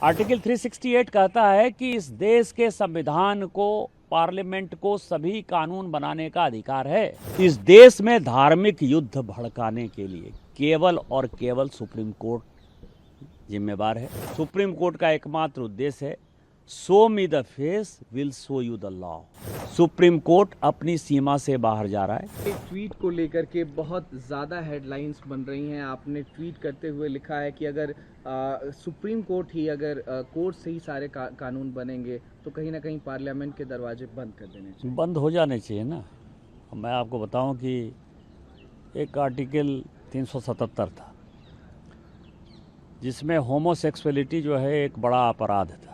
Article 368 कहता है कि इस देश के संविधान को, पार्लियामेंट को सभी कानून बनाने का अधिकार है। इस देश में धार्मिक युद्ध भड़काने के लिए केवल और केवल सुप्रीम कोर्ट जिम्मेवार है। सुप्रीम कोर्ट का एकमात्र उद्देश्य है show me the face will show you the law. Supreme court अपनी सीमा से बाहर जा रहा है। एक ट्वीट को लेकर के बहुत ज़्यादा हेडलाइंस बन रही हैं। आपने ट्वीट करते हुए लिखा है कि अगर सुप्रीम कोर्ट ही अगर कोर्ट से ही सारे कानून बनेंगे तो कहीं ना कहीं पार्लियामेंट के दरवाजे बंद कर देने चाहिए। बंद हो जाने चाहिए ना। मैं आपको बताऊं कि एक आर्टिकल 377 था जिसमें होमोसेक्सुअलिटी जो है एक बड़ा अपराध था।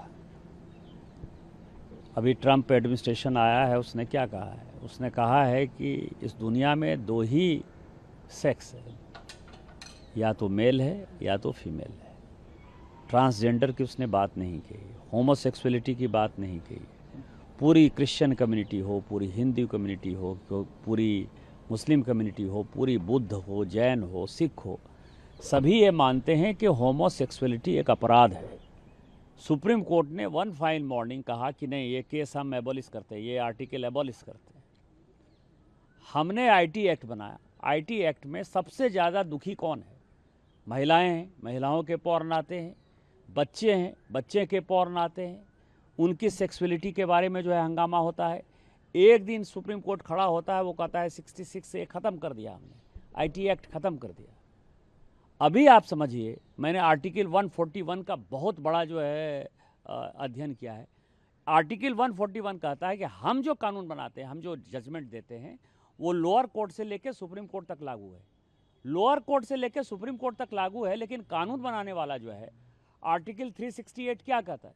अभी ट्रंप एडमिनिस्ट्रेशन आया है, उसने क्या कहा है? उसने कहा है कि इस दुनिया में दो ही सेक्स है, या तो मेल है या तो फीमेल है। ट्रांसजेंडर की उसने बात नहीं कही, होमोसेक्सुअलिटी की बात नहीं कही। पूरी क्रिश्चियन कम्युनिटी हो, पूरी हिंदू कम्युनिटी हो, पूरी मुस्लिम कम्युनिटी हो, पूरी बुद्ध हो, जैन हो, सिख हो, सभी ये मानते हैं कि होमोसेक्सुअलिटी एक अपराध है। सुप्रीम कोर्ट ने वन फाइन मॉर्निंग कहा कि नहीं, ये केस हम एबॉलिश करते हैं, ये आर्टिकल एबॉलिश करते हैं। हमने आईटी एक्ट बनाया। आईटी एक्ट में सबसे ज़्यादा दुखी कौन है? महिलाएं हैं, महिलाओं के पौर्न आते हैं, बच्चे हैं, बच्चे के पौर्न आते हैं, उनकी सेक्सुअलिटी के बारे में जो है हंगामा होता है। एक दिन सुप्रीम कोर्ट खड़ा होता है, वो कहता है 66 से ख़त्म कर दिया हमने, आईटी एक्ट ख़त्म कर दिया। अभी आप समझिए, मैंने आर्टिकल 141 का बहुत बड़ा जो है अध्ययन किया है। आर्टिकल 141 कहता है कि हम जो कानून बनाते हैं, हम जो जजमेंट देते हैं, वो लोअर कोर्ट से लेकर सुप्रीम कोर्ट तक लागू है। लोअर कोर्ट से लेकर सुप्रीम कोर्ट तक लागू है, लेकिन कानून बनाने वाला जो है आर्टिकल 368 क्या कहता है?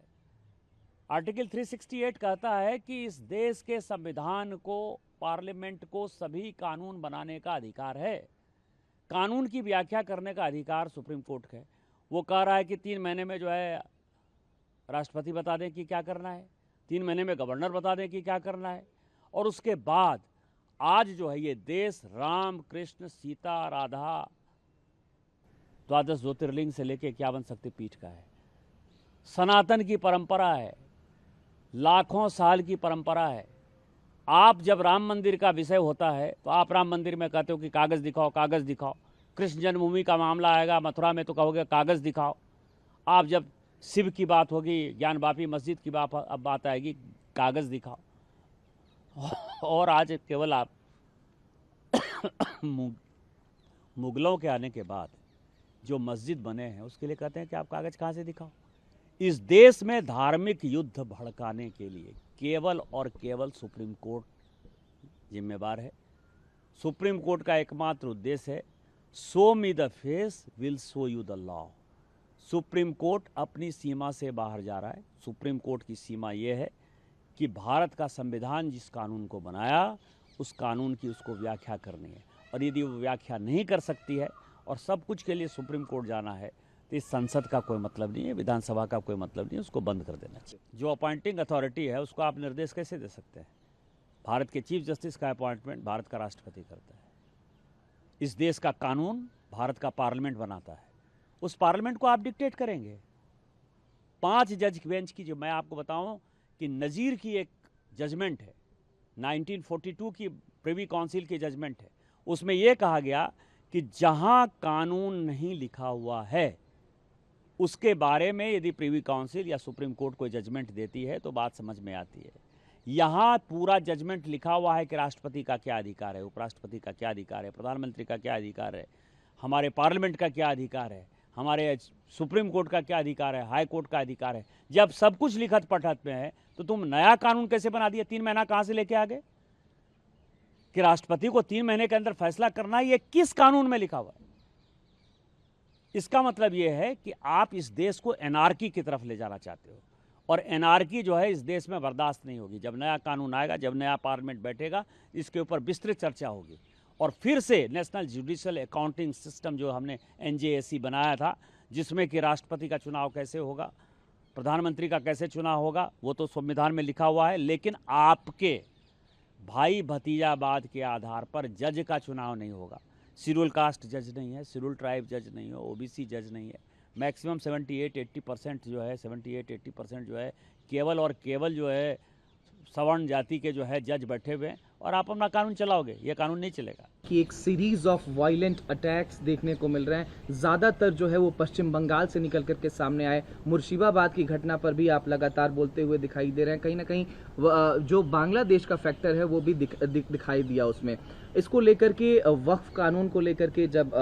आर्टिकल 368 कहता है कि इस देश के संविधान को, पार्लियामेंट को सभी कानून बनाने का अधिकार है। कानून की व्याख्या करने का अधिकार सुप्रीम कोर्ट का है। वो कह रहा है कि 3 महीने में जो है राष्ट्रपति बता दें कि क्या करना है, 3 महीने में गवर्नर बता दें कि क्या करना है। और उसके बाद आज जो है ये देश राम, कृष्ण, सीता, राधा, द्वादश ज्योतिर्लिंग से लेकर 51 शक्तिपीठ का है। सनातन की परंपरा है, लाखों साल की परंपरा है। आप जब राम मंदिर का विषय होता है तो आप राम मंदिर में कहते हो कि कागज़ दिखाओ, कागज़ दिखाओ। कृष्ण जन्मभूमि का मामला आएगा मथुरा में तो कहोगे कागज़ दिखाओ। आप जब शिव की बात होगी, ज्ञानवापी मस्जिद की बात आएगी, कागज़ दिखाओ। और आज केवल आप मुगलों के आने के बाद जो मस्जिद बने हैं उसके लिए कहते हैं कि आप कागज़ कहाँ से दिखाओ। इस देश में धार्मिक युद्ध भड़काने के लिए केवल और केवल सुप्रीम कोर्ट जिम्मेवार है। सुप्रीम कोर्ट का एकमात्र उद्देश्य है show me the face will show you the law. Supreme court अपनी सीमा से बाहर जा रहा है। सुप्रीम कोर्ट की सीमा ये है कि भारत का संविधान जिस कानून को बनाया उस कानून की उसको व्याख्या करनी है, और यदि वो व्याख्या नहीं कर सकती है और सब कुछ के लिए सुप्रीम कोर्ट जाना है तो इस संसद का कोई मतलब नहीं है, विधानसभा का कोई मतलब नहीं है, उसको बंद कर देना चाहिए। जो अपॉइंटिंग अथॉरिटी है उसको आप निर्देश कैसे दे सकते हैं? भारत के चीफ जस्टिस का अपॉइंटमेंट भारत का राष्ट्रपति करता है। इस देश का कानून भारत का पार्लियामेंट बनाता है। उस पार्लियामेंट को आप डिक्टेट करेंगे? 5 जज बेंच की, जो मैं आपको बताऊं कि नज़ीर की एक जजमेंट है, 1942 की प्रिवी काउंसिल की जजमेंट है। उसमें यह कहा गया कि जहां कानून नहीं लिखा हुआ है उसके बारे में यदि प्रिवी काउंसिल या सुप्रीम कोर्ट कोई जजमेंट देती है तो बात समझ में आती है। यहाँ पूरा जजमेंट लिखा हुआ है कि राष्ट्रपति का क्या अधिकार है, उपराष्ट्रपति का क्या अधिकार है, प्रधानमंत्री का क्या अधिकार है, हमारे पार्लियामेंट का क्या अधिकार है, हमारे सुप्रीम कोर्ट का क्या अधिकार है, हाई कोर्ट का अधिकार है। जब सब कुछ लिखत पढ़त में है तो तुम नया कानून कैसे बना दिया? 3 महीना कहाँ से लेके आ गए कि राष्ट्रपति को 3 महीने के अंदर फैसला करना है? ये किस कानून में लिखा हुआ है? इसका मतलब यह है कि आप इस देश को एनार्की की तरफ ले जाना चाहते हो, और एनार्की जो है इस देश में बर्दाश्त नहीं होगी। जब नया कानून आएगा, जब नया पार्लियामेंट बैठेगा, इसके ऊपर विस्तृत चर्चा होगी, और फिर से नेशनल जुडिशियल अकाउंटिंग सिस्टम जो हमने NJAC बनाया था, जिसमें कि राष्ट्रपति का चुनाव कैसे होगा, प्रधानमंत्री का कैसे चुनाव होगा, वो तो संविधान में लिखा हुआ है। लेकिन आपके भाई भतीजावाद के आधार पर जज का चुनाव नहीं होगा। शेड्यूल कास्ट जज नहीं है, शेड्यूल ट्राइब जज नहीं है, OBC जज नहीं है, मैक्सिमम 78-80% जो है 78-80% जो है केवल और केवल जो है सवर्ण जाति के जो है जज बैठे हुए हैं और आप अपना कानून चलाओगे, ये कानून नहीं चलेगा। कि एक सीरीज ऑफ वायलेंट अटैक्स देखने को मिल रहे हैं, ज़्यादातर जो है वो पश्चिम बंगाल से निकल करके सामने आए। मुर्शिदाबाद की घटना पर भी आप लगातार बोलते हुए दिखाई दे रहे हैं। कहीं ना कहीं जो बांग्लादेश का फैक्टर है वो भी दिखाई दिया उसमें। इसको लेकर के वक्फ कानून को लेकर के जब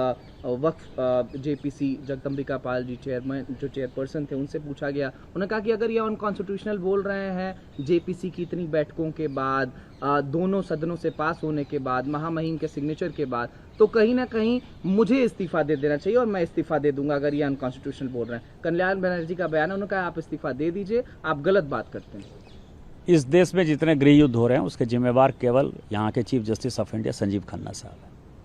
वक्फ जेपीसी जगदम्बिका पाल जी चेयरपर्सन थे, उनसे पूछा गया, उन्होंने कहा कि अगर ये अनकॉन्स्टिट्यूशनल बोल रहे हैं जेपीसी की इतनी बैठकों के बाद, दोनों सदनों से पास होने के बाद, महामहिम के सिग्नेचर के बाद, तो कहीं ना कहीं मुझे इस्तीफा दे देना चाहिए और मैं इस्तीफा दे दूंगा अगर ये अनकॉन्स्टिट्यूशनल बोल रहे हैं। कल्याण बनर्जी का बयान है, उन्होंने कहा आप इस्तीफा दे दीजिए, आप गलत बात करते हैं। इस देश में जितने गृह युद्ध हो रहे हैं उसके जिम्मेवार केवल यहाँ के chief justice of India Sanjeev Khanna साहब हैं।